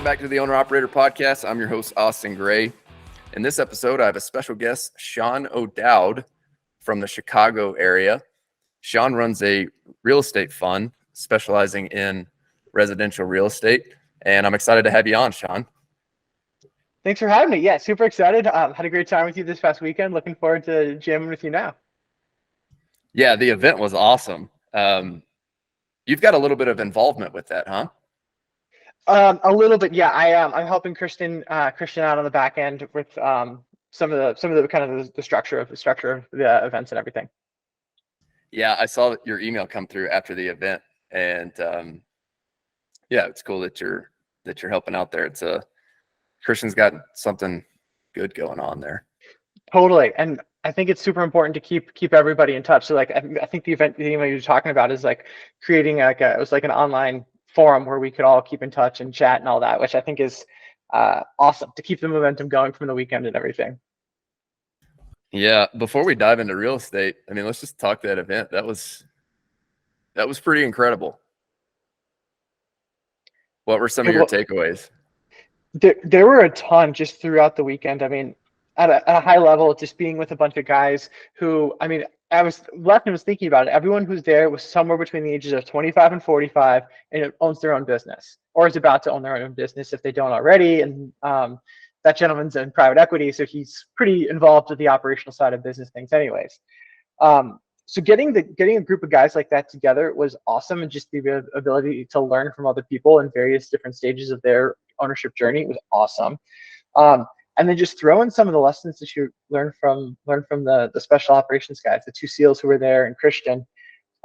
Welcome back to the Owner Operator Podcast. I'm your host, Austin Gray. In this episode, I have a special guest, Sean O'Dowd from the Chicago area. Sean runs a real estate fund specializing in residential real estate, and I'm excited to have you on, Sean. Thanks for having me. Yeah, super excited. Had a great time with you this past weekend. Looking forward to jamming with you now. Yeah, the event was awesome. You've got a little bit of involvement with that, huh? A little bit, yeah. I'm helping Christian out on the back end with some of the kind of the structure of the events and everything. Yeah, I saw your email come through after the event, and yeah, it's cool that you're helping out there. Christian's got something good going on there. Totally, and I think it's super important to keep everybody in touch. So like I think the email you're talking about is like creating it was like an online forum where we could all keep in touch and chat and all that, which I think is awesome to keep the momentum going from the weekend and everything. Yeah, before we dive into real estate, I mean, let's just talk that event. That was pretty incredible. What were some of your takeaways? There were a ton just throughout the weekend. I mean, at a high level, just being with a bunch of guys who, I mean, I was left and was thinking about it. Everyone who's there was somewhere between the ages of 25 and 45 and owns their own business or is about to own their own business if they don't already. And that gentleman's in private equity, so he's pretty involved with the operational side of business things anyways. So getting a group of guys like that together was awesome, and just the ability to learn from other people in various different stages of their ownership journey was awesome. And then just throw in some of the lessons that you learn from the special operations guys, the two SEALs who were there, and Christian.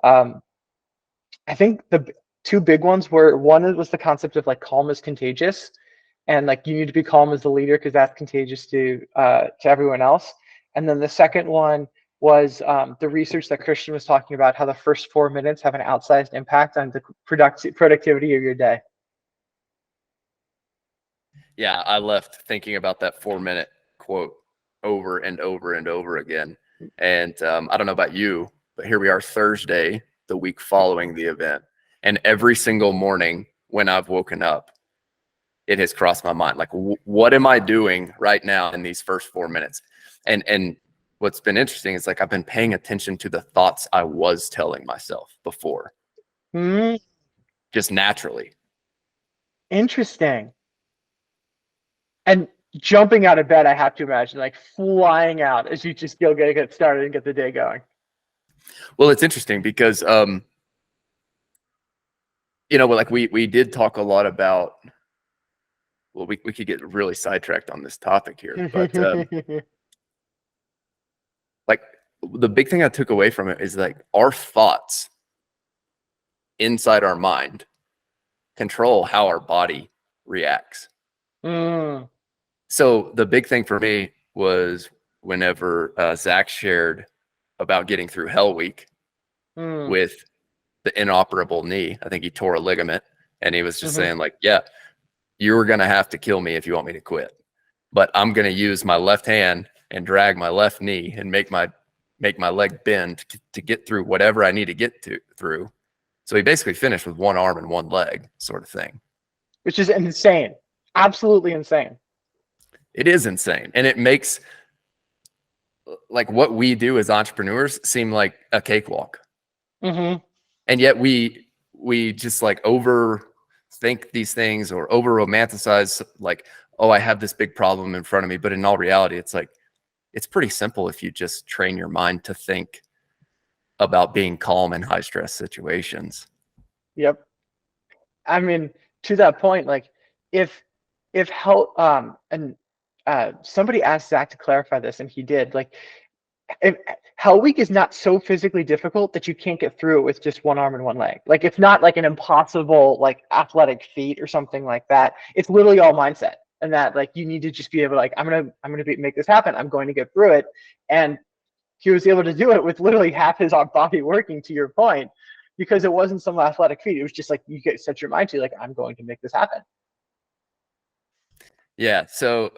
I think the two big ones were, one was the concept of like calm is contagious, and like you need to be calm as the leader because that's contagious to everyone else. And then the second one was the research that Christian was talking about, how the first 4 minutes have an outsized impact on the productivity of your day. Yeah, I left thinking about that 4-minute quote over and over and over again. And I don't know about you, but here we are Thursday, the week following the event. And every single morning when I've woken up, it has crossed my mind. Like, what am I doing right now in these first 4 minutes? And what's been interesting is like I've been paying attention to the thoughts I was telling myself before, just naturally. Interesting. And jumping out of bed, I have to imagine, like flying out as you just get started and get the day going. Well, it's interesting because, like we did talk a lot about, well, we could get really sidetracked on this topic here, but like the big thing I took away from it is like our thoughts inside our mind control how our body reacts. So the big thing for me was whenever Zach shared about getting through Hell Week with the inoperable knee. I think he tore a ligament, and he was just saying like, yeah, you're going to have to kill me if you want me to quit, but I'm going to use my left hand and drag my left knee and make my leg bend to get through whatever I need to get through. So he basically finished with one arm and one leg sort of thing. Which is insane. Absolutely insane. It is insane. And it makes like what we do as entrepreneurs seem like a cakewalk. And yet we just like overthink these things or over romanticize like, oh, I have this big problem in front of me. But in all reality, it's like, it's pretty simple if you just train your mind to think about being calm in high stress situations. Yep. I mean, to that point, like if somebody asked Zach to clarify this, and he did, like, if Hell Week is not so physically difficult that you can't get through it with just one arm and one leg. Like, it's not like an impossible like athletic feat or something like that. It's literally all mindset, and that like you need to just be able to like, I'm gonna make this happen. I'm going to get through it. And he was able to do it with literally half his body working, to your point, because it wasn't some athletic feat. It was just like you get set your mind to like, I'm going to make this happen. Yeah. So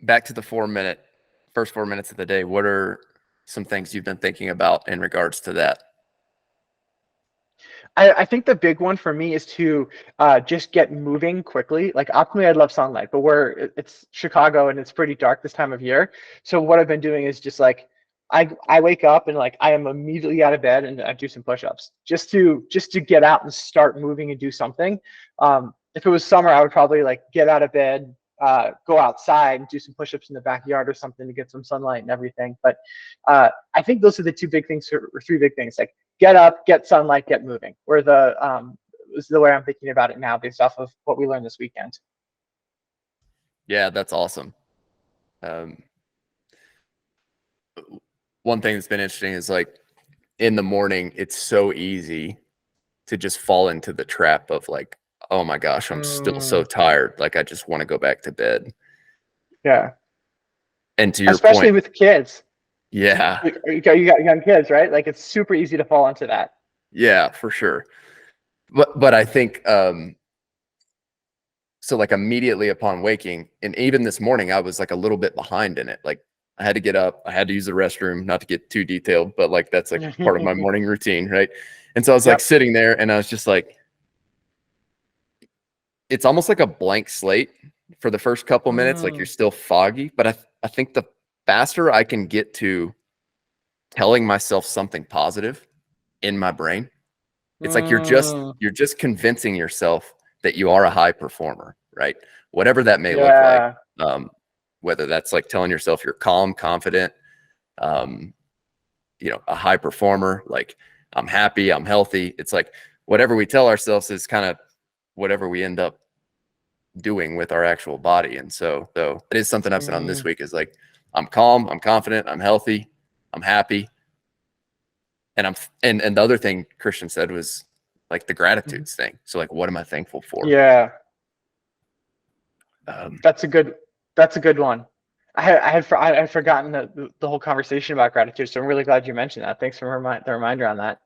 back to the first 4 minutes of the day. What are some things you've been thinking about in regards to that? I think the big one for me is to just get moving quickly. Like optimally, I'd love sunlight, but it's Chicago and it's pretty dark this time of year. So what I've been doing is just like I wake up and like I am immediately out of bed and I do some push-ups just to get out and start moving and do something. If it was summer, I would probably like get out of bed, go outside and do some push-ups in the backyard or something to get some sunlight and everything. But I think those are the two big things or three big things. Like get up, get sunlight, get moving. Or the is the way I'm thinking about it now, based off of what we learned this weekend. Yeah, that's awesome. One thing that's been interesting is like in the morning, it's so easy to just fall into the trap of like, oh my gosh, I'm still so tired. Like I just want to go back to bed. Yeah. And to your Especially point, with kids. yeah, You got young kids, right? Like it's super easy to fall into that. yeah, for sure. But I think so like immediately upon waking, and even this morning, I was like a little bit behind in it. Like I had to get up, I had to use the restroom, not to get too detailed, but like that's like part of my morning routine, right? And so I was like sitting there and I was just like, it's almost like a blank slate for the first couple minutes. Like you're still foggy, but I think the faster I can get to telling myself something positive in my brain, it's like you're just convincing yourself that you are a high performer, right? Whatever that may look like. Whether that's like telling yourself you're calm, confident, a high performer, like I'm happy, I'm healthy. It's like whatever we tell ourselves is kind of whatever we end up doing with our actual body. And so it is something I've said on this week is like, I'm calm, I'm confident, I'm healthy, I'm happy. And and the other thing Christian said was like the gratitudes thing. So like, what am I thankful for? Yeah. That's a good one. I had forgotten the whole conversation about gratitude. So I'm really glad you mentioned that. Thanks for the reminder on that.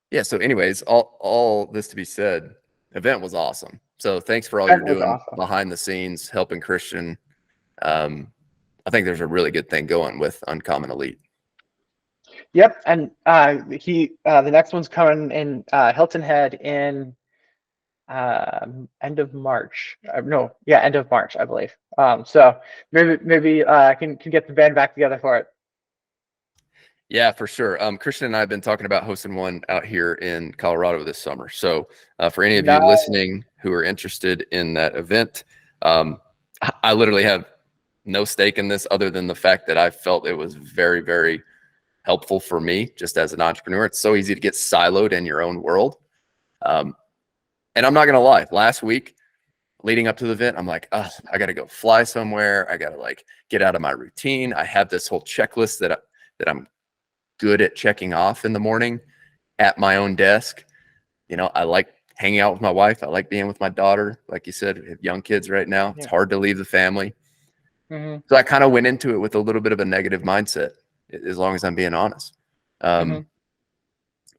Yeah. So anyways, all this to be said, event was awesome. So thanks for all you're doing behind the scenes, helping Christian. I think there's a really good thing going with Uncommon Elite. Yep. And the next one's coming in Hilton Head in end of March. End of March, I believe. So maybe I can get the band back together for it. Yeah, for sure. Christian and I have been talking about hosting one out here in Colorado this summer. So for any of you listening who are interested in that event, I literally have no stake in this other than the fact that I felt it was very, very helpful for me just as an entrepreneur. It's so easy to get siloed in your own world. And I'm not going to lie, last week leading up to the event, I'm like, oh, I got to go fly somewhere. I got to like get out of my routine. I have this whole checklist that I'm good at checking off in the morning at my own desk. I like hanging out with my wife. I like being with my daughter. Like you said, we have young kids right now. It's hard to leave the family. So I kind of went into it with a little bit of a negative mindset, as long as I'm being honest. But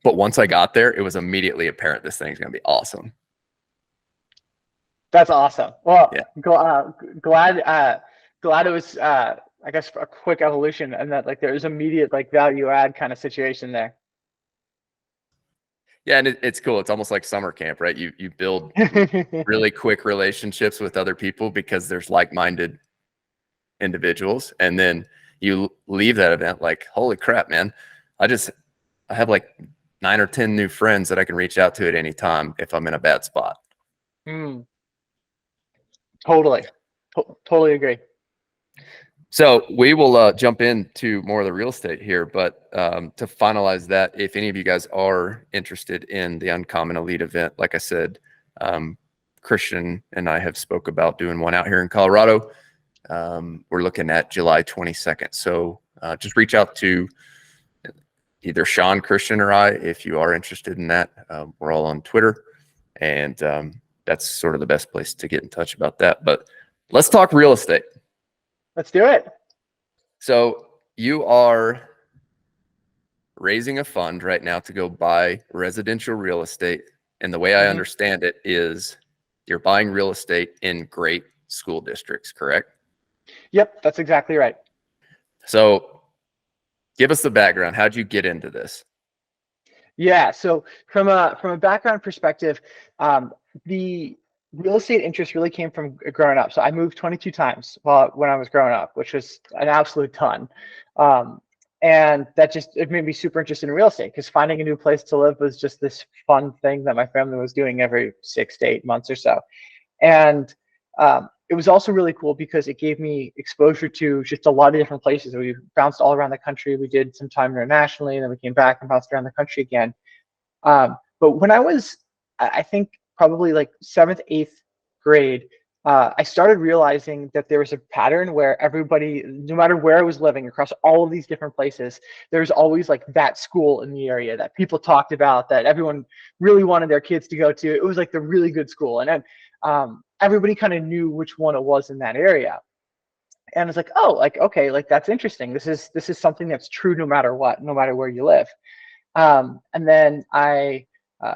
once I got there, it was immediately apparent this thing's going to be awesome. That's awesome. Well, glad it was, I guess, a quick evolution, and that like there's immediate like value add kind of situation there. Yeah, and it's cool. It's almost like summer camp, right? You build really quick relationships with other people because there's like-minded individuals, and then you leave that event like, holy crap, man! I have like 9 or 10 new friends that I can reach out to at any time if I'm in a bad spot. Totally agree. So we will jump into more of the real estate here, but to finalize that, if any of you guys are interested in the Uncommon Elite event, like I said, Christian and I have spoke about doing one out here in Colorado. We're looking at July 22nd. So just reach out to either Sean, Christian, or I if you are interested in that. We're all on Twitter, and that's sort of the best place to get in touch about that. But let's talk real estate. Let's do it. So you are raising a fund right now to go buy residential real estate. And the way I understand it is you're buying real estate in great school districts, correct? Yep, that's exactly right. So give us the background. How'd you get into this? Yeah. So from a background perspective, the real estate interest really came from growing up. So I moved 22 times when I was growing up, which was an absolute ton. Um, and that just it made me super interested in real estate because finding a new place to live was just this fun thing that my family was doing every 6 to 8 months or so. And it was also really cool because it gave me exposure to just a lot of different places. We bounced all around the country. We did some time internationally, and then we came back and bounced around the country again. But when I was, I think probably like seventh, eighth grade, I started realizing that there was a pattern where everybody, no matter where I was living across all of these different places, there's always like that school in the area that people talked about, that everyone really wanted their kids to go to. It was like the really good school. And then everybody kind of knew which one it was in that area. And it's like, oh, like, okay, like that's interesting. This is something that's true no matter what, no matter where you live. And then I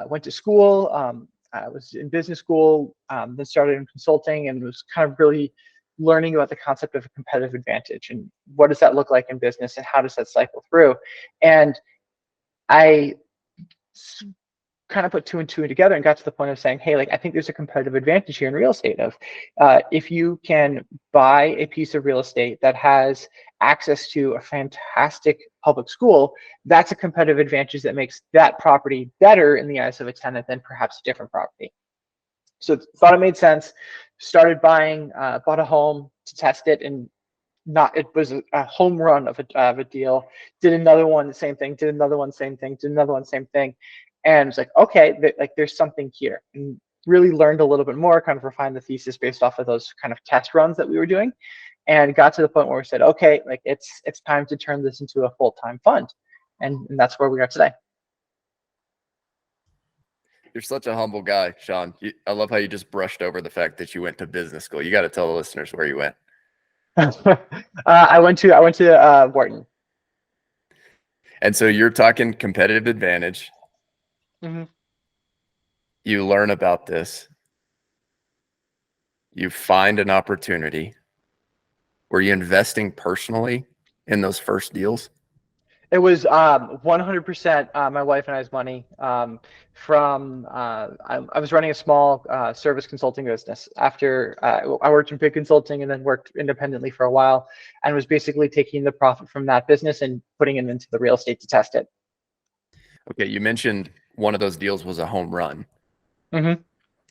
went to school. I was in business school, then started in consulting, and was kind of really learning about the concept of a competitive advantage and what does that look like in business and how does that cycle through. And I kind of put two and two together and got to the point of saying, hey, like I think there's a competitive advantage here in real estate of if you can buy a piece of real estate that has access to a fantastic public school, that's a competitive advantage that makes that property better in the eyes of a tenant than perhaps a different property. So thought it made sense, started buying, bought a home to test it, and not it was a home run of a deal. Did another one, the same thing. Did another one, same thing. Did another one, same thing. And it's like, okay, like there's something here. And really learned a little bit more, kind of refined the thesis based off of those kind of test runs that we were doing, and got to the point where we said, okay, like it's time to turn this into a full-time fund, and that's where we are today. You're such a humble guy, Sean. I love how you just brushed over the fact that you went to business school. You got to tell the listeners where you went. I went to Wharton. And so you're talking competitive advantage. Mm-hmm. You learn about this. You find an opportunity. Were you investing personally in those first deals? It was 100% my wife and I's money. I was running a small service consulting business. After I worked in big consulting and then worked independently for a while, and was basically taking the profit from that business and putting it into the real estate to test it. Okay, you mentioned one of those deals was a home run. Mm-hmm.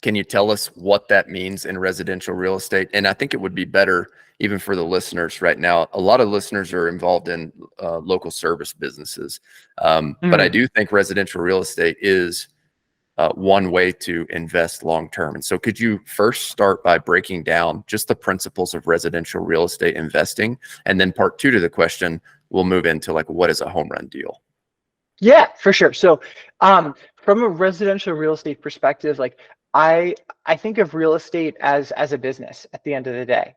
Can you tell us what that means in residential real estate? And I think it would be better even for the listeners right now. A lot of listeners are involved in local service businesses, but I do think residential real estate is one way to invest long term. And so could you first start by breaking down just the principles of residential real estate investing? And then part two to the question, we'll move into like, what is a home run deal? Yeah, for sure. So, from a residential real estate perspective, like I think of real estate as a business at the end of the day,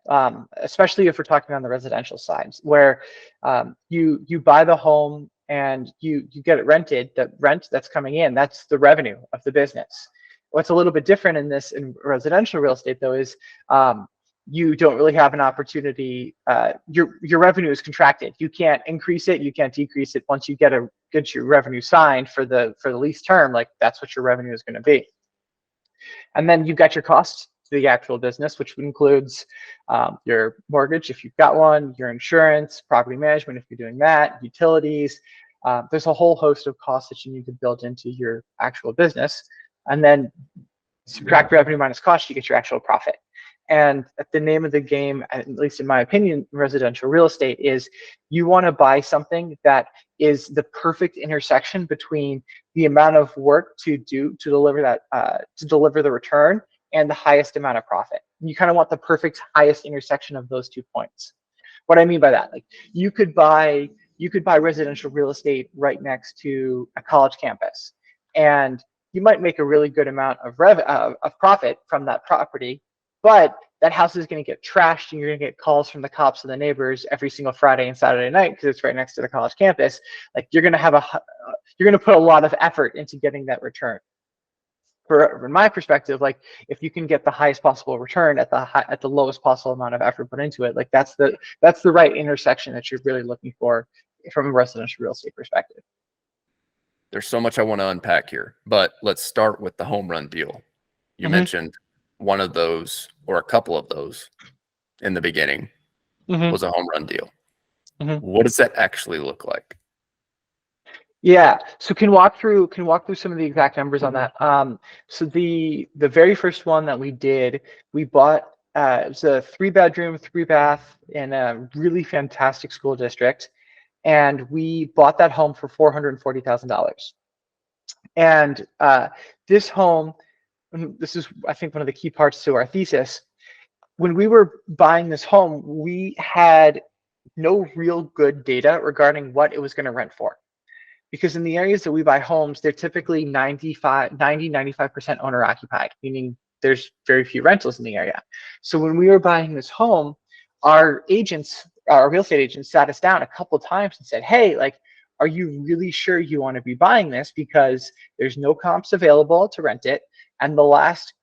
especially if we're talking on the residential side, where you buy the home and you get it rented. The rent that's coming in, that's the revenue of the business. What's a little bit different in residential real estate though is you don't really have an opportunity. Your revenue is contracted. You can't increase it. You can't decrease it. Once you get your revenue signed for the lease term, like that's what your revenue is going to be. And then you've got your costs to the actual business, which includes your mortgage if you've got one, your insurance, property management if you're doing that, utilities. There's a whole host of costs that you need to build into your actual business. And then subtract revenue minus cost, you get your actual profit. And the name of the game, at least in my opinion, residential real estate is you want to buy something that is the perfect intersection between the amount of work to do to deliver that to deliver the return and the highest amount of profit. And you kind of want the perfect highest intersection of those 2 points. What I mean by that, like you could buy residential real estate right next to a college campus, and you might make a really good amount of profit from that property, but that house is going to get trashed and you're going to get calls from the cops and the neighbors every single Friday and Saturday night because it's right next to the college campus. Like you're going to put a lot of effort into getting that return. From my perspective, like if you can get the highest possible return at the lowest possible amount of effort put into it, like that's the right intersection that you're really looking for from a residential real estate perspective. There's so much I want to unpack here, but let's start with the home run deal. You Mhm. mentioned one of those or a couple of those in the beginning Mhm. was a home run deal. Mhm. What does that actually look like? Yeah. So can walk through some of the exact numbers on that. So the very first one that we did, we bought it was a 3 bedroom, 3 bath in a really fantastic school district, and we bought that home for $440,000. And this home, this is I think one of the key parts to our thesis. When we were buying this home, we had no real good data regarding what it was going to rent for. Because in the areas that we buy homes, they're typically 95% owner occupied, meaning there's very few rentals in the area. So when we were buying this home, our agents, our real estate agents sat us down a couple of times and said, hey, like, are you really sure you want to be buying this? Because there's no comps available to rent it. And the last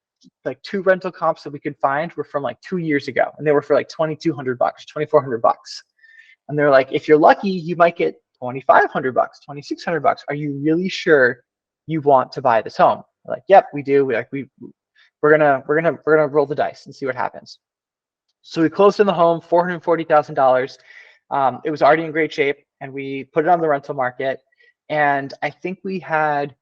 like 2 rental comps that we could find were from like 2 years ago. And they were for like $2,200, $2,400. And they're like, if you're lucky, you might get $2,500, $2,600. Are you really sure you want to buy this home? We're like, yep, we do. We're gonna roll the dice and see what happens. So we closed in the home, $440,000. It was already in great shape, and we put it on the rental market. And I think we had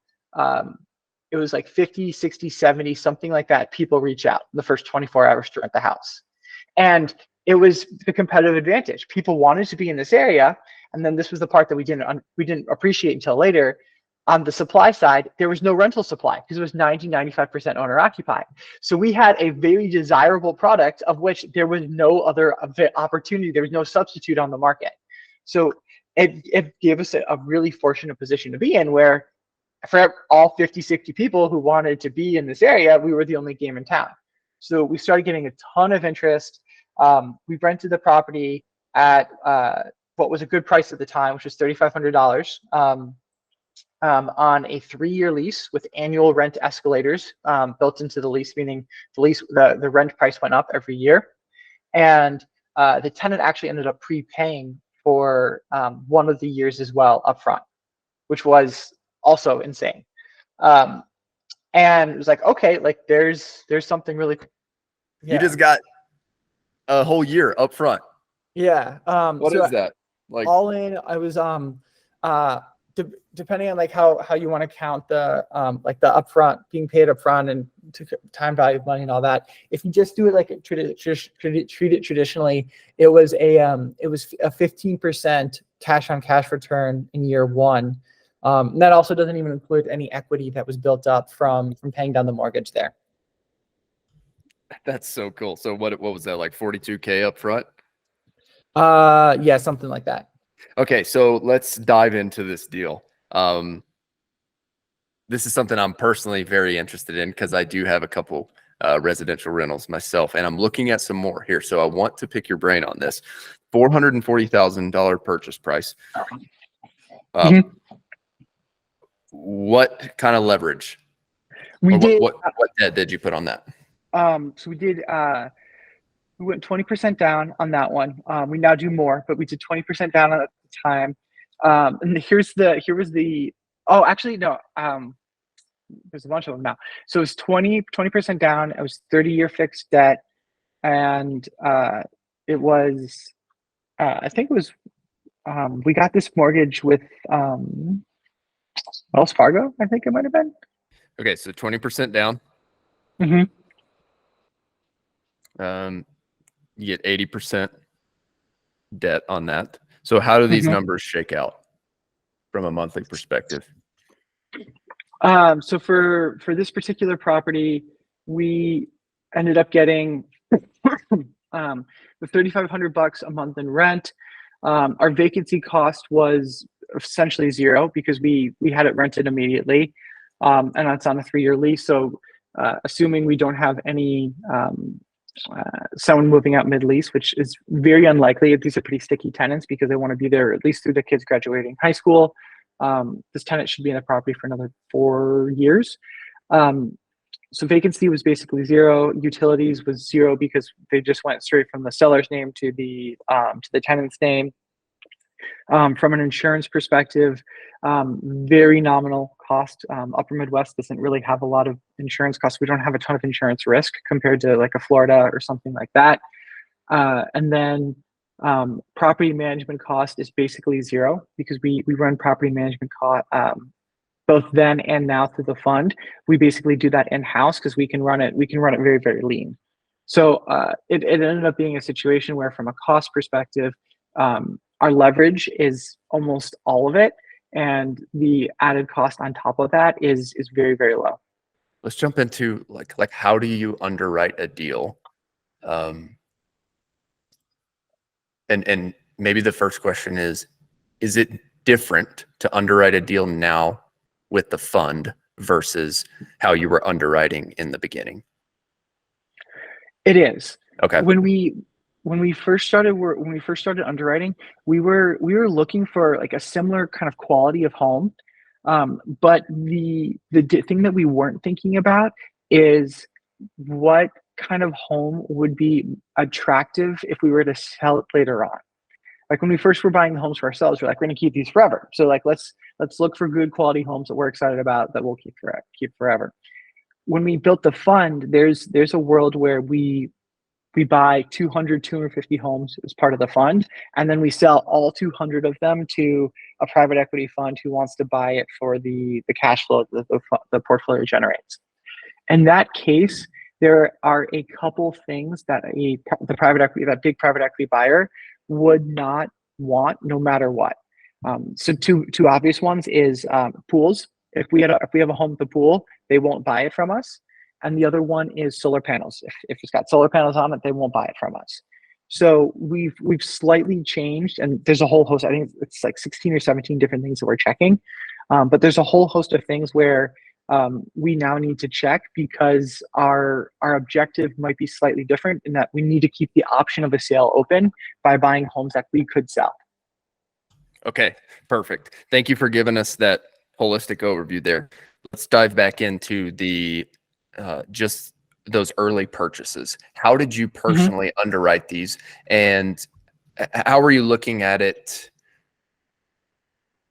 it was like 50, 60, 70, something like that. People reach out in the first 24 hours to rent the house. And it was the competitive advantage. People wanted to be in this area, and then this was the part that we didn't appreciate until later. On the supply side, there was no rental supply because it was 95% owner occupied. So we had a very desirable product of which there was no other opportunity. There was no substitute on the market. So it gave us a really fortunate position to be in, where for all 50, 60 people who wanted to be in this area, we were the only game in town. So we started getting a ton of interest. We rented the property at what was a good price at the time, which was $3,500, on a 3-year lease with annual rent escalators built into the lease, meaning the rent price went up every year. And the tenant actually ended up prepaying for one of the years as well upfront, which was also insane. And it was like, okay, like there's something really cool. You just got a whole year up front. Yeah. What So is that? Like, all in, I was depending on like how you want to count the like the upfront being paid upfront and time value of money and all that. If you just do it like treat it traditionally, it was a 15% cash on cash return in year one. And that also doesn't even include any equity that was built up from paying down the mortgage there. that's so cool. So what was that, like 42K up front? Yeah, something like that. Okay, so let's dive into this deal. This is something I'm personally very interested in because I do have a couple residential rentals myself, and I'm looking at some more here. So I want to pick your brain on this. $440,000 purchase price. What kind of leverage? We did. What debt did you put on that? So we went 20% down on that one. We now do more, but we did 20% down at the time. And here was the, oh, actually, no, there's a bunch of them now. So it was 20% down. It was 30-year fixed debt. And it was, I think it was, we got this mortgage with Wells Fargo, I think it might have been. Okay, so 20% down. Mm-hmm. You get 80% debt on that. So how do these numbers shake out from a monthly perspective? So for this particular property, we ended up getting the $3,500 a month in rent. Our vacancy cost was essentially zero because we had it rented immediately, and that's on a 3-year lease. So assuming we don't have any someone moving out mid-lease, which is very unlikely. These are pretty sticky tenants because they want to be there at least through the kids graduating high school. This tenant should be in the property for another 4 years. So vacancy was basically zero. Utilities was zero because they just went straight from the seller's name to the tenant's name. From an insurance perspective, very nominal cost. Upper Midwest doesn't really have a lot of insurance costs. We don't have a ton of insurance risk compared to like a Florida or something like that. And then property management cost is basically zero because we run property management cost both then and now through the fund. We basically do that in-house because we can run it very, very lean. So it ended up being a situation where from a cost perspective, our leverage is almost all of it. And the added cost on top of that is very, very low. Let's jump into like how do you underwrite a deal? And maybe the first question is it different to underwrite a deal now with the fund versus how you were underwriting in the beginning? It is. Okay. When we first started underwriting, we were looking for like a similar kind of quality of home. But the thing that we weren't thinking about is what kind of home would be attractive if we were to sell it later on. Like when we first were buying the homes for ourselves, we're like, we're gonna keep these forever. So like let's look for good quality homes that we're excited about that we'll keep forever. When we built the fund, there's a world where we buy 250 homes as part of the fund, and then we sell all 200 of them to a private equity fund who wants to buy it for the cash flow that the portfolio generates. In that case, there are a couple things that that big private equity buyer would not want no matter what. So two obvious ones is pools. If we have a home with a pool, they won't buy it from us. And the other one is solar panels. If it's got solar panels on it, they won't buy it from us. So we've slightly changed, and there's a whole host. I think it's like 16 or 17 different things that we're checking. But there's a whole host of things where we now need to check because our objective might be slightly different in that we need to keep the option of a sale open by buying homes that we could sell. Okay, perfect. Thank you for giving us that holistic overview there. Let's dive back into the just those early purchases. How did you personally underwrite these, and how are you looking at it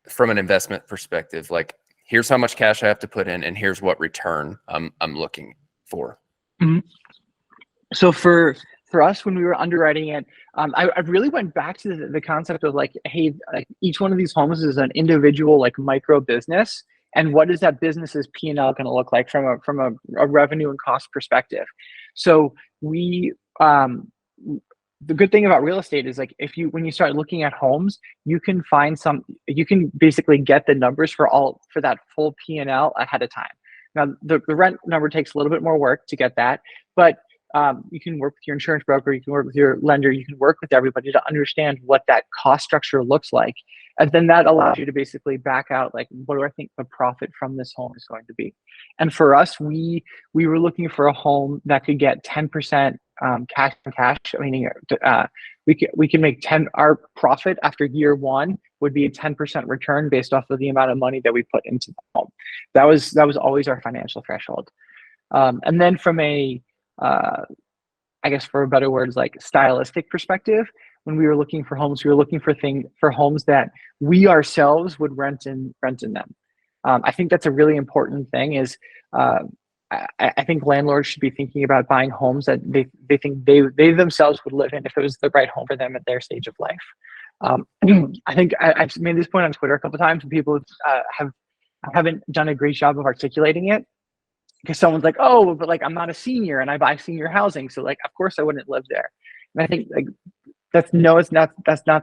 from an investment perspective? Like, here's how much cash I have to put in, and here's what return I'm looking for. So for us, when we were underwriting it, I really went back to the concept of like, hey, like each one of these homes is an individual like micro business, and what is that business's P&L going to look like from a revenue and cost perspective? So we the good thing about real estate is like when you start looking at homes, you can basically get the numbers for that full P&L ahead of time. Now the rent number takes a little bit more work to get that, but you can work with your insurance broker, you can work with your lender, you can work with everybody to understand what that cost structure looks like. And then that allows you to basically back out, like, what do I think the profit from this home is going to be? And for us, we were looking for a home that could get 10% cash on cash, meaning we can make our profit after year one would be a 10% return based off of the amount of money that we put into the home. That was always our financial threshold. And then from I guess for a better word, like stylistic perspective, when we were looking for homes, we were looking for homes that we ourselves would rent in them. I think that's a really important thing. Is I think landlords should be thinking about buying homes that they think they themselves would live in if it was the right home for them at their stage of life. I think I've made this point on Twitter a couple of times, and people haven't done a great job of articulating it. Because someone's like, oh, but like I'm not a senior and I buy senior housing, so like of course I wouldn't live there. And I think like that's not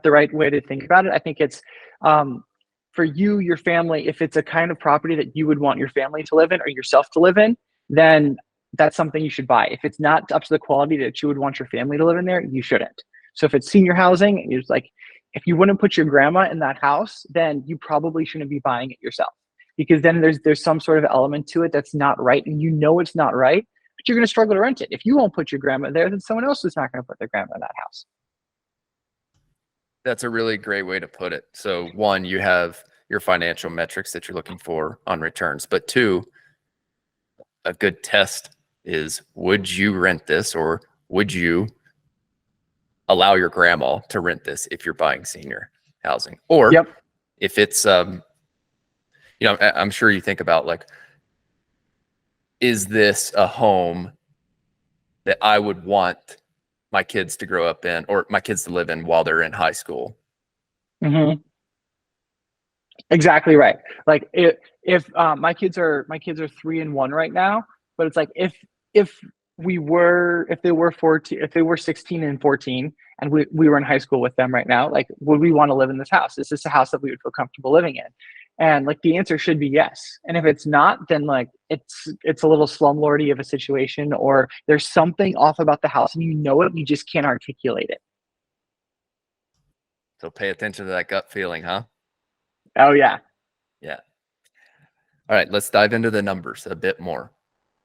the right way to think about it. I think it's for you, your family, if it's a kind of property that you would want your family to live in or yourself to live in, then that's something you should buy. If it's not up to the quality that you would want your family to live in there, you shouldn't. So if it's senior housing, it's like if you wouldn't put your grandma in that house, then you probably shouldn't be buying it yourself. Because then there's some sort of element to it that's not right, and you know it's not right, but you're going to struggle to rent it. If you won't put your grandma there, then someone else is not going to put their grandma in that house. That's a really great way to put it. So one, you have your financial metrics that you're looking for on returns, but two, a good test is, would you rent this, or would you allow your grandma to rent this if you're buying senior? housing. Or Yep. if it's, I'm sure you think about like, is this a home that I would want my kids to grow up in, or my kids to live in while they're in high school? Hmm. Exactly right. Like if my kids are 3 and 1 right now, but it's like if if they were 14, if they were 16 and 14, and we were in high school with them right now, like would we want to live in this house? Is this a house that we would feel comfortable living in? And like the answer should be yes. And if it's not, then like it's a little slumlordy of a situation, or there's something off about the house and you know it, you just can't articulate it. So pay attention to that gut feeling, huh? Oh yeah. Yeah. All right, let's dive into the numbers a bit more,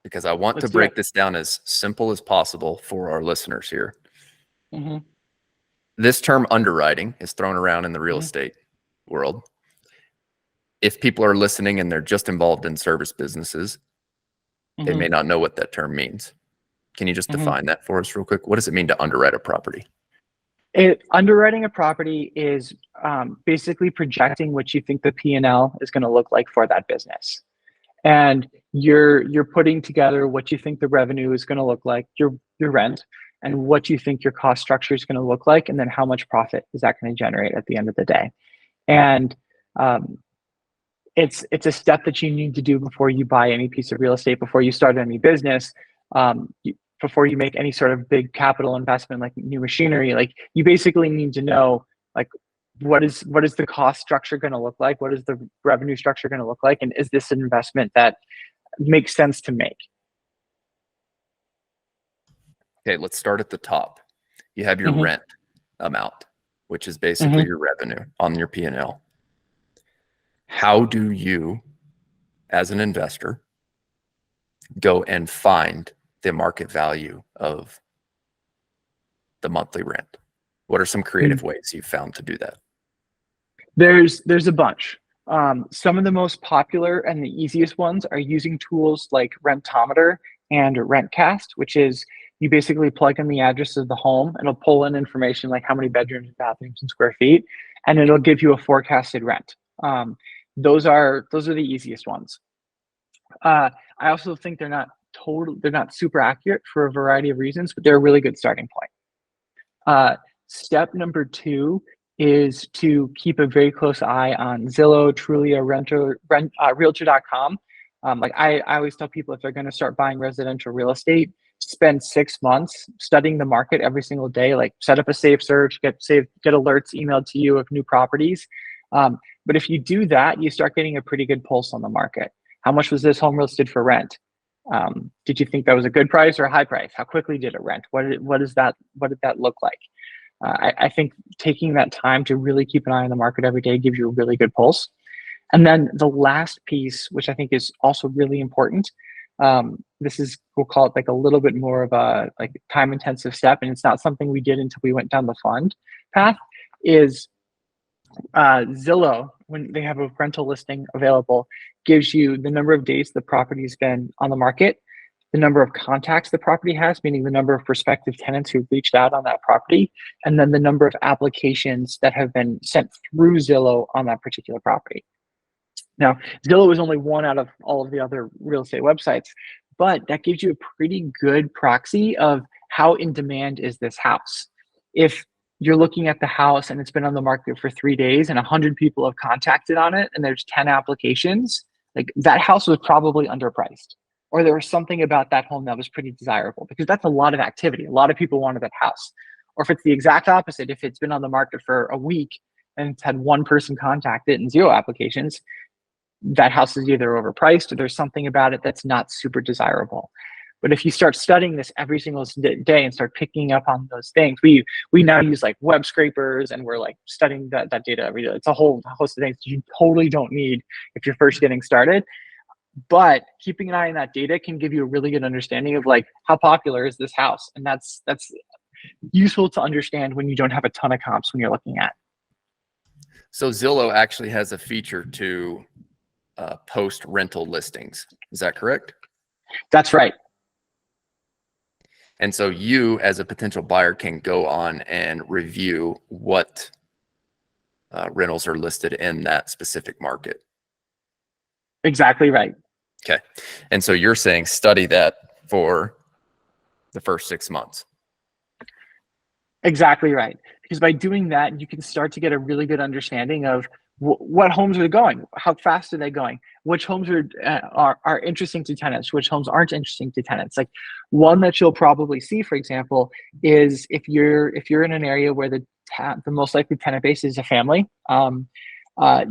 because I want to Let's do break it. this down as simple as possible for our listeners here. Hmm. This term underwriting is thrown around in the real Hmm. estate world. If people are listening and they're just involved in service businesses, they Hmm. may not know what that term means. Can you just Hmm. define that for us real quick? What does it mean to underwrite a property? Underwriting a property is basically projecting what you think the P&L is going to look like for that business, and you're putting together what you think the revenue is going to look like, your rent, and what you think your cost structure is going to look like, and then how much profit is that going to generate at the end of the day. And um, it's a step that you need to do before you buy any piece of real estate, before you start any business, before you make any sort of big capital investment like new machinery. Like you basically need to know like what is the cost structure going to look like, what is the revenue structure going to look like, and is this an investment that makes sense to make. Okay, let's start at the top. You have your Hmm. rent amount, which is basically Hmm. your revenue on your P&L. How do you, as an investor, go and find the market value of the monthly rent? What are some creative ways you've found to do that? There's a bunch. Some of the most popular and the easiest ones are using tools like Rentometer and Rentcast, which is you basically plug in the address of the home and it'll pull in information like how many bedrooms, bathrooms, and square feet, and it'll give you a forecasted rent. Those are the easiest ones. Uh, I also think they're not super accurate for a variety of reasons, but they're a really good starting point. Uh, Step number two is to keep a very close eye on Zillow, Trulia, Realtor.com. Like I always tell people, if they're going to start buying residential real estate, spend 6 months studying the market every single day. Like set up a safe search, get alerts emailed to you of new properties. But if you do that, you start getting a pretty good pulse on the market. How much was this home listed for rent? Did you think that was a good price or a high price? How quickly did it rent? What did that look like? I think taking that time to really keep an eye on the market every day gives you a really good pulse. And then the last piece, which I think is also really important, this is, we'll call it like a little bit more of a like time intensive step, and it's not something we did until we went down the fund path, is Zillow, when they have a rental listing available, gives you the number of days the property's been on the market, the number of contacts the property has, meaning the number of prospective tenants who've reached out on that property, and then the number of applications that have been sent through Zillow on that particular property. Now, Zillow is only one out of all of the other real estate websites, but that gives you a pretty good proxy of how in demand is this house. If you're looking at the house and it's been on the market for 3 days and 100 people have contacted on it and there's 10 applications, like that house was probably underpriced. Or there was something about that home that was pretty desirable, because that's a lot of activity. A lot of people wanted that house. Or if it's the exact opposite, if it's been on the market for a week and it's had one person contact it and zero applications, that house is either overpriced or there's something about it that's not super desirable. But if you start studying this every single day and start picking up on those things, we now use like web scrapers, and we're like studying that data every day. It's a whole host of things you totally don't need if you're first getting started. But keeping an eye on that data can give you a really good understanding of like how popular is this house, and that's useful to understand when you don't have a ton of comps when you're looking at. So Zillow actually has a feature to post rental listings. Is that correct? That's right. And so you, as a potential buyer, can go on and review what rentals are listed in that specific market. Exactly right. Okay. And so you're saying study that for the first 6 months. Exactly right. Because by doing that, you can start to get a really good understanding of what homes are going, how fast are they going, which homes are interesting to tenants, which homes aren't interesting to tenants. Like one that you'll probably see, for example, is if you're in an area where the most likely tenant base is a family,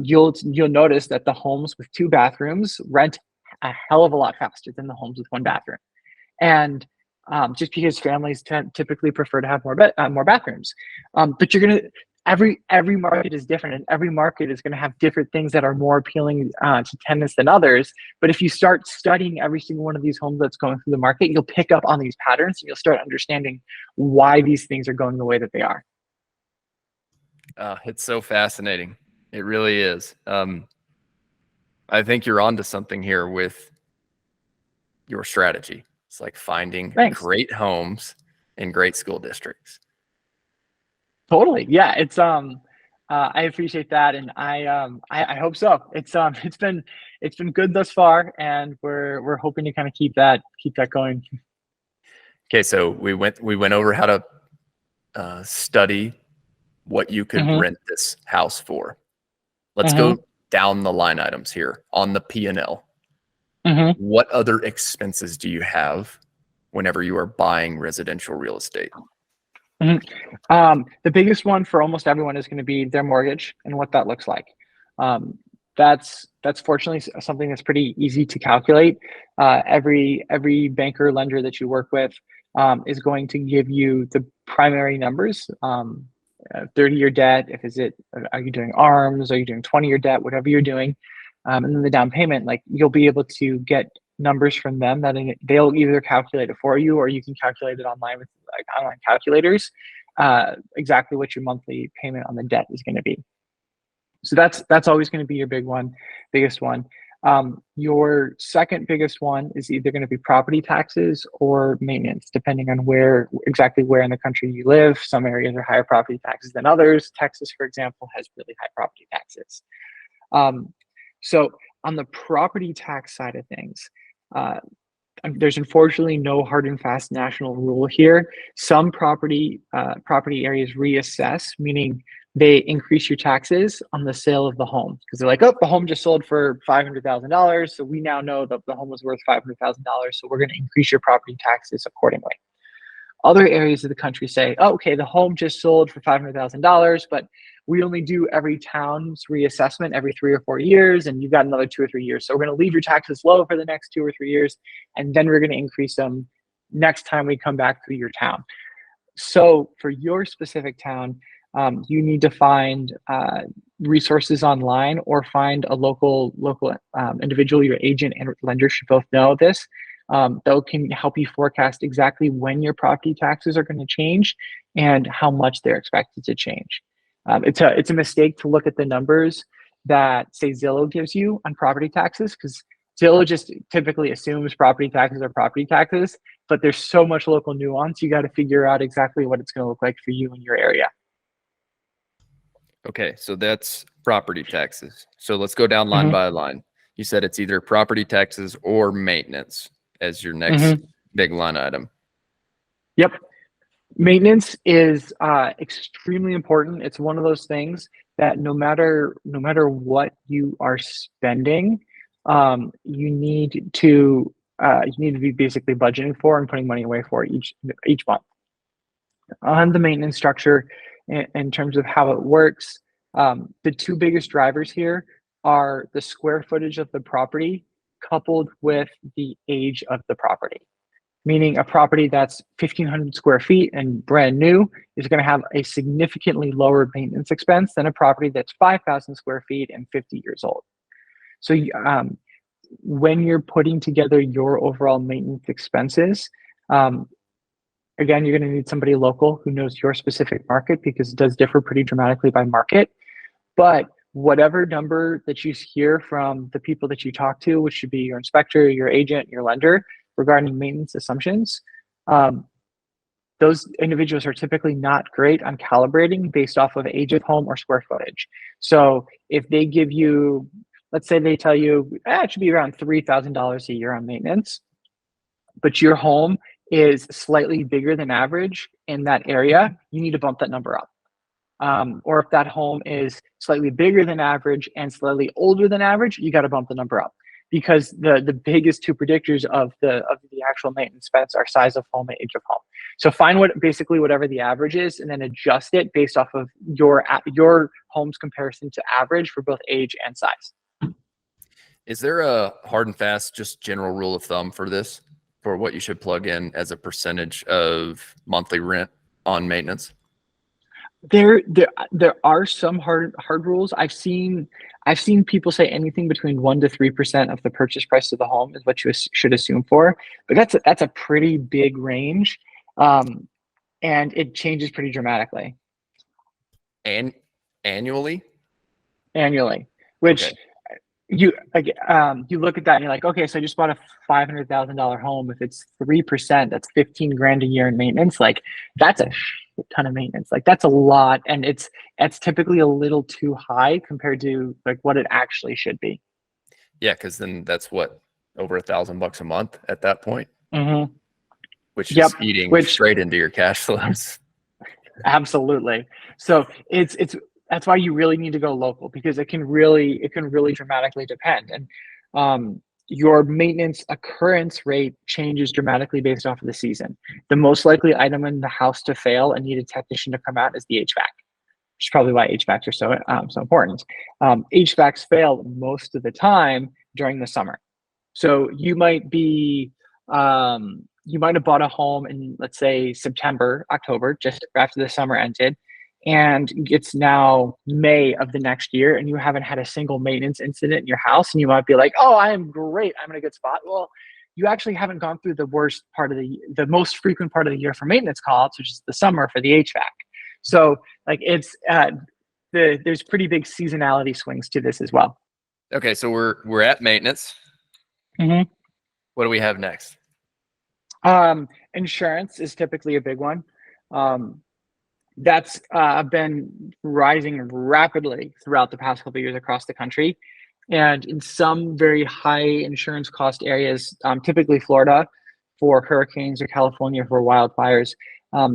you'll notice that the homes with 2 bathrooms rent a hell of a lot faster than the homes with 1 bathroom. And just because families typically prefer to have more bathrooms, but every market is different, and every market is going to have different things that are more appealing to tenants than others. But if you start studying every single one of these homes that's going through the market, you'll pick up on these patterns, and you'll start understanding why these things are going the way that they are. It's so fascinating. It really is. I think you're onto something here with your strategy. It's like finding Thanks. great homes in great school districts. Totally. Yeah. I appreciate that. And I hope so. It's been good thus far, and we're hoping to kind of keep that going. Okay. So we went over how to study what you could Mm-hmm. rent this house for. Let's Mm-hmm. go down the line items here on the P&L. Mm-hmm. What other expenses do you have whenever you are buying residential real estate? The biggest one for almost everyone is going to be their mortgage and what that looks like. That's fortunately something that's pretty easy to calculate. Every banker lender that you work with is going to give you the primary numbers. 30-year debt. Are you doing ARMs? Are you doing 20-year debt? Whatever you're doing, and then the down payment. Like you'll be able to get numbers from them that they'll either calculate it for you, or you can calculate it online with like online calculators, exactly what your monthly payment on the debt is going to be. So that's always going to be your biggest one. Your second biggest one is either going to be property taxes or maintenance, depending on exactly where in the country you live. Some areas are higher property taxes than others. Texas, for example, has really high property taxes. So on the property tax side of things, there's unfortunately no hard and fast national rule here. Some property areas reassess, meaning they increase your taxes on the sale of the home because they're like, oh, the home just sold for $500,000, so we now know that the home was worth $500,000, so we're going to increase your property taxes accordingly. Other areas of the country say, oh, okay, the home just sold for $500,000, but we only do every town's reassessment every 3 or 4 years, and you've got another 2 or 3 years. So we're going to leave your taxes low for the next 2 or 3 years, and then we're going to increase them next time we come back through your town. So for your specific town, you need to find resources online or find a local individual. Your agent and lender should both know this. That can help you forecast exactly when your property taxes are going to change and how much they're expected to change. It's a mistake to look at the numbers that say Zillow gives you on property taxes, because Zillow just typically assumes property taxes are property taxes, but there's so much local nuance. You got to figure out exactly what it's going to look like for you in your area. Okay, so that's property taxes. So let's go down line by line. You said it's either property taxes or maintenance as your next big line item. Yep. Maintenance is extremely important. It's one of those things that no matter what you are spending, you need to be basically budgeting for and putting money away for each month. On the maintenance structure, in terms of how it works, the 2 biggest drivers here are the square footage of the property coupled with the age of the property. Meaning a property that's 1,500 square feet and brand new is going to have a significantly lower maintenance expense than a property that's 5,000 square feet and 50 years old. So when you're putting together your overall maintenance expenses, again, you're going to need somebody local who knows your specific market, because it does differ pretty dramatically by market. But whatever number that you hear from the people that you talk to, which should be your inspector, your agent, your lender, regarding maintenance assumptions, those individuals are typically not great on calibrating based off of age of home or square footage. So if they give you, let's say they tell you it should be around $3,000 a year on maintenance, but your home is slightly bigger than average in that area, you need to bump that number up. Or if that home is slightly bigger than average and slightly older than average, you got to bump the number up, because the biggest two predictors of the actual maintenance expense are size of home and age of home. So find basically whatever the average is, and then adjust it based off of your home's comparison to average for both age and size. Is there a hard and fast, just general rule of thumb for this, for what you should plug in as a percentage of monthly rent on maintenance? There are some hard rules. I've seen people say anything between 1% to 3% of the purchase price of the home is what you should assume for, but that's a pretty big range, and it changes pretty dramatically. And annually, which okay. You look at that and you're like, okay, so I just bought a $500,000 home. If it's 3%, that's 15 grand a year in maintenance. Like, that's a ton of maintenance. Like, that's a lot, and it's typically a little too high compared to like what it actually should be. Yeah, because then that's what, over $1,000 a month at that point, which is eating straight into your cash flows. Absolutely. So that's why you really need to go local, because it can really dramatically depend. And your maintenance occurrence rate changes dramatically based off of the season. The most likely item in the house to fail and need a technician to come out is the HVAC, which is probably why HVACs are so important. HVACs fail most of the time during the summer. So you might have bought a home in, let's say, September, October, just after the summer ended, and it's now May of the next year, and you haven't had a single maintenance incident in your house, and you might be like, oh, I am great, I'm in a good spot. Well, you actually haven't gone through the worst part of the most frequent part of the year for maintenance call-outs, which is the summer for the HVAC. So like, it's there's pretty big seasonality swings to this as well. Okay, so we're at maintenance. What do we have next? Insurance is typically a big one. That's been rising rapidly throughout the past couple of years across the country. And in some very high insurance cost areas, typically Florida for hurricanes or California for wildfires,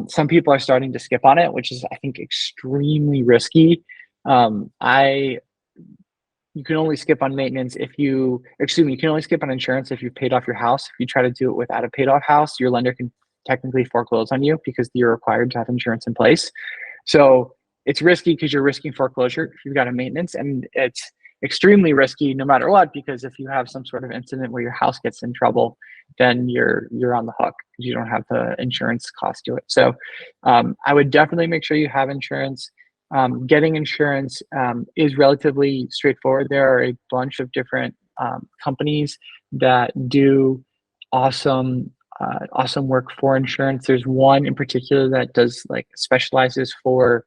some people are starting to skip on it, which is, I think, extremely risky. You can only skip on maintenance you can only skip on insurance if you've paid off your house. If you try to do it without a paid off house, your lender can technically foreclose on you because you're required to have insurance in place. So it's risky because you're risking foreclosure if you've got a maintenance, and it's extremely risky no matter what, because if you have some sort of incident where your house gets in trouble, then you're on the hook because you don't have the insurance cost to it. So I would definitely make sure you have insurance. Getting insurance is relatively straightforward. There are a bunch of different companies that do awesome work for insurance. There's one in particular that specializes for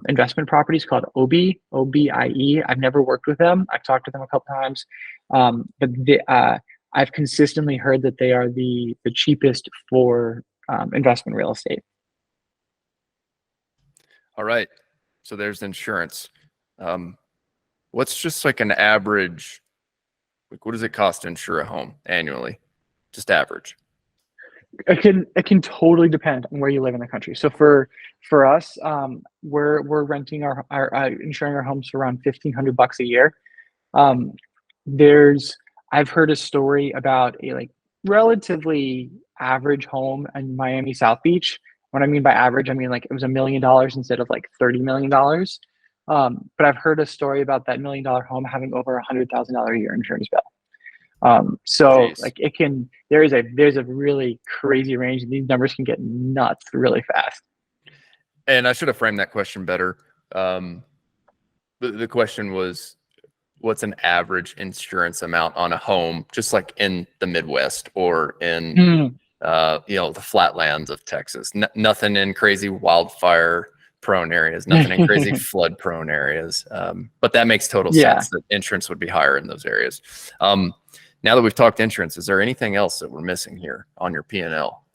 investment properties called OBIE. I've never worked with them. I've talked to them a couple times, but I've consistently heard that they are the cheapest for investment real estate. All right. So there's insurance. What's just like an average, like what does it cost to insure a home annually? Just average. It can totally depend on where you live in the country. So for us, we're renting our insuring our homes for around $1,500 a year. I've heard a story about a relatively average home in Miami South Beach. What I mean by average, I mean it was $1 million instead of $30 million. But I've heard a story about that $1 million home having over $100,000 a year insurance bill. So Jeez. There's a really crazy range, and these numbers can get nuts really fast. And I should have framed that question better. The question was, what's an average insurance amount on a home, just like in the Midwest or in the flatlands of Texas? Nothing in crazy wildfire prone areas, nothing in crazy flood prone areas. But that makes total sense that insurance would be higher in those areas. Now that we've talked insurance, is there anything else that we're missing here on your P&L?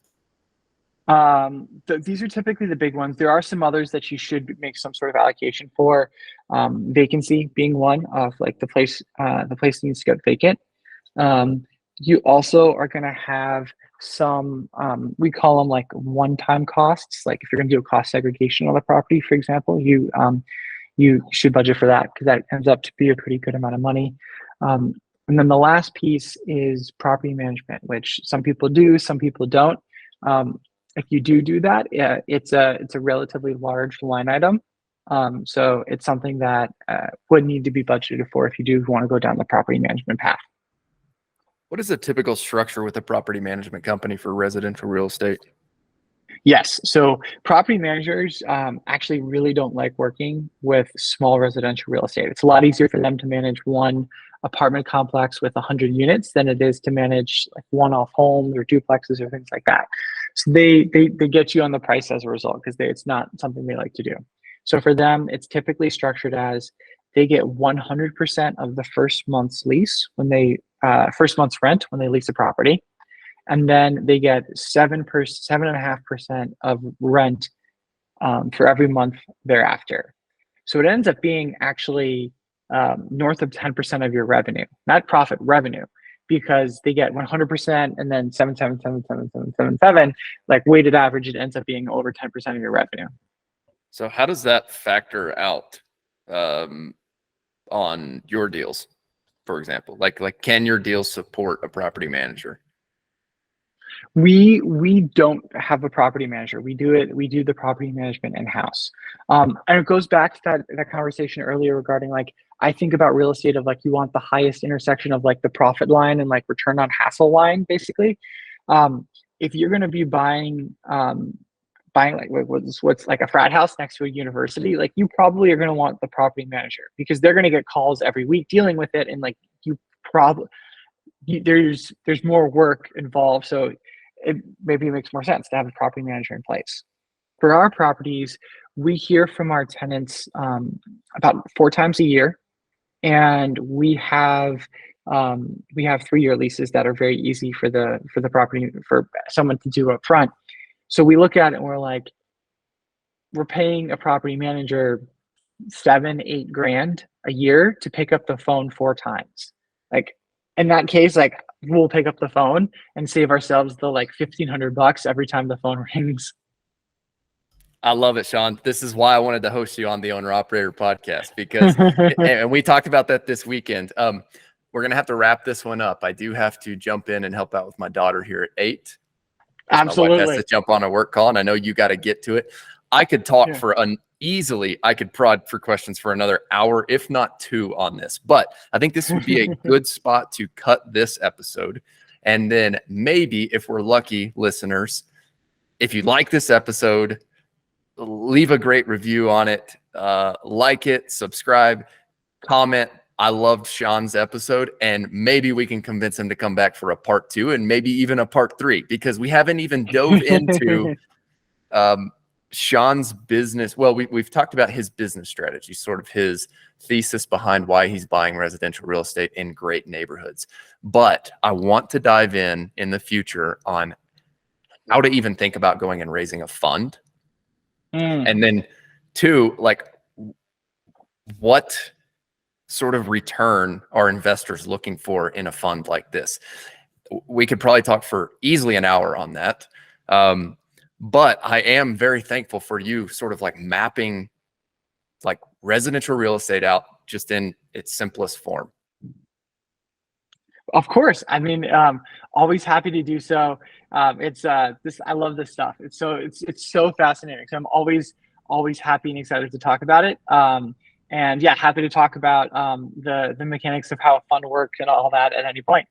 These are typically the big ones. There are some others that you should make some sort of allocation for. Vacancy being one of like the place needs to get vacant. Um, you also are going to have some, we call them like one-time costs. Like if you're going to do a cost segregation on the property, for example, you should budget for that because that ends up to be a pretty good amount of money. And then the last piece is property management, which some people do, some people don't. If you do that, it's a relatively large line item. So it's something that would need to be budgeted for if you do want to go down the property management path. What is a typical structure with a property management company for residential real estate? Yes. So property managers actually really don't like working with small residential real estate. It's a lot easier for them to manage one apartment complex with 100 units than it is to manage like one-off homes or duplexes or things like that. So they get you on the price as a result because it's not something they like to do. So for them, it's typically structured as they get 100% of the first month's lease when they first month's rent when they lease a property, and then they get 7.5% of rent for every month thereafter. So it ends up being actually north of 10% of your revenue, not profit, revenue, because they get 100% and then 7.7777777, like weighted average, it ends up being over 10% of your revenue. So how does that factor out on your deals, for example? Like can your deals support a property manager? We don't have a property manager. We do the property management in-house. And it goes back to that conversation earlier regarding like, I think about real estate of like, you want the highest intersection of like the profit line and like return on hassle line, basically. If you're going to be buying like what's like a frat house next to a university, like you probably are going to want the property manager because they're going to get calls every week dealing with it. And like you probably, there's more work involved. So maybe it makes more sense to have a property manager in place. For our properties, we hear from our tenants about 4 times a year, and we have 3-year leases that are very easy for the property for someone to do up front. So we look at it and we're like, we're paying a property manager 7-8 grand a year to pick up the phone 4 times. Like in that case, like we'll pick up the phone and save ourselves the like $1,500 every time the phone rings. I love it, Sean. This is why I wanted to host you on the Owner Operator podcast because, and we talked about that this weekend. We're going to have to wrap this one up. I do have to jump in and help out with my daughter here at 8. Absolutely. My wife has to jump on a work call, and I know you got to get to it. I could talk I could prod for questions for another hour, if not 2 on this, but I think this would be a good spot to cut this episode. And then maybe if we're lucky, listeners, if you like this episode, leave a great review on it, like it, subscribe, comment. I loved Sean's episode, and maybe we can convince him to come back for a part 2 and maybe even a part 3, because we haven't even dove into Sean's business. Well, we've talked about his business strategy, sort of his thesis behind why he's buying residential real estate in great neighborhoods. But I want to dive in the future on how to even think about going and raising a fund. And then 2, like what sort of return are investors looking for in a fund like this? We could probably talk for easily an hour on that. But I am very thankful for you sort of like mapping like residential real estate out just in its simplest form. Of course. I mean, always happy to do so. It's this, I love this stuff. It's so fascinating. So I'm always happy and excited to talk about it. And yeah, happy to talk about the mechanics of how a fund works and all that at any point.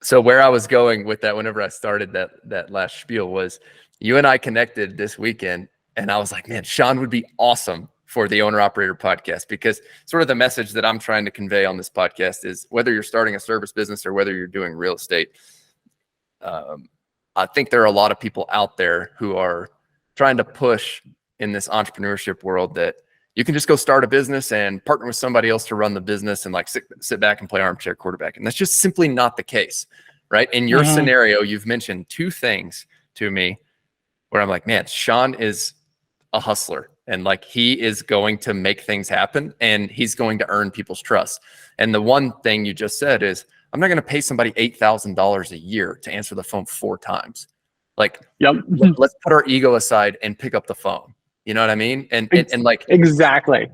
So where I was going with that, whenever I started that last spiel, was you and I connected this weekend, and I was like, man, Sean would be awesome for the Owner Operator podcast, because sort of the message that I'm trying to convey on this podcast is whether you're starting a service business or whether you're doing real estate, I think there are a lot of people out there who are trying to push in this entrepreneurship world that you can just go start a business and partner with somebody else to run the business and like sit back and play armchair quarterback. And that's just simply not the case, right? In your scenario, you've mentioned 2 things to me. where I'm like, man, Sean is a hustler, and like he is going to make things happen, and he's going to earn people's trust. And the one thing you just said is, I'm not going to pay somebody $8,000 a year to answer the phone 4 times. Like, Yep. let's put our ego aside and pick up the phone. You know what I mean? And like, exactly.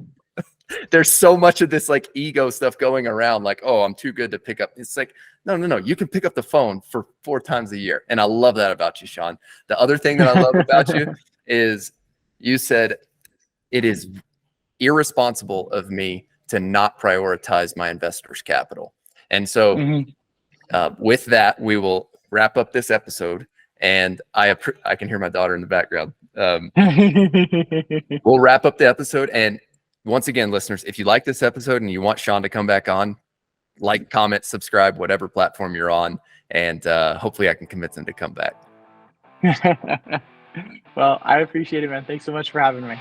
there's so much of this like ego stuff going around, like, oh, I'm too good to pick up. It's like, no, you can pick up the phone for 4 times a year. And I love that about you, Sean. The other thing that I love about you is you said it is irresponsible of me to not prioritize my investors' capital. And so with that, we will wrap up this episode. And I can hear my daughter in the background. We'll wrap up the episode. And once again, listeners, if you like this episode and you want Sean to come back on, like, comment, subscribe, whatever platform you're on. And hopefully I can convince him to come back. Well, I appreciate it, man. Thanks so much for having me.